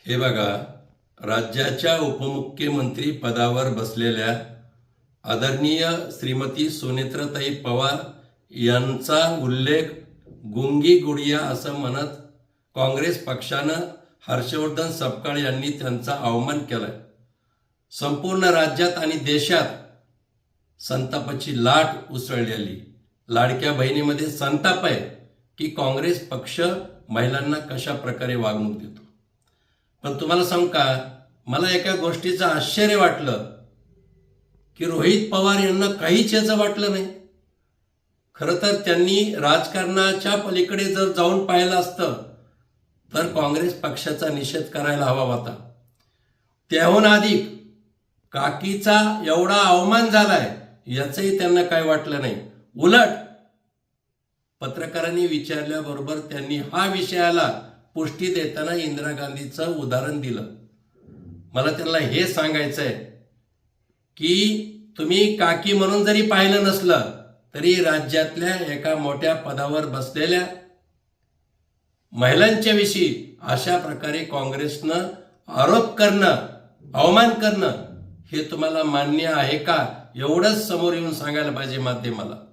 हे बघा, राज्याच्या उपमुख्यमंत्री पदावर बसलेल्या आदरणीय श्रीमती सुनेत्राताई पवार यांचा उल्लेख गुंगी गुडिया असं म्हणत काँग्रेस पक्षानं हर्षवर्धन सपकाळ यांनी त्यांचा अवमान केलाय. संपूर्ण राज्यात आणि देशात संतापाची लाट उसळलेली. लाडक्या बहिणीमध्ये संताप आहे की काँग्रेस पक्ष महिलांना कशा प्रकारे वागणूक देतो. पण तुम्हाला सांगू का, मला एका गोष्टीचं आश्चर्य वाटलं की रोहित पवार यांना काहीच याचं वाटलं नाही. खरं तर त्यांनी राजकारणाच्या पलीकडे जर जाऊन पाहिलं असतं तर काँग्रेस पक्षाचा निषेध करायला हवा होता. त्याहून अधिक काकीचा एवढा अवमान झालाय याचंही त्यांना काय वाटलं नाही. उलट पत्रकारांनी विचारल्याबरोबर त्यांनी हा विषयाला पुष्टी देताना इंदिरा गांधीचं उदाहरण दिलं. मला त्यांना हे सांगायचं आहे की तुम्ही काकी म्हणून जरी पाहिलं नसलं तरी राज्यातल्या एका मोठ्या पदावर बसलेल्या महिलांच्या विषयी अशा प्रकारे काँग्रेसनं आरोप करणं, अवमान करणं हे तुम्हाला मान्य आहे का, एवढंच समोर येऊन सांगायला पाहिजे माध्यमाला.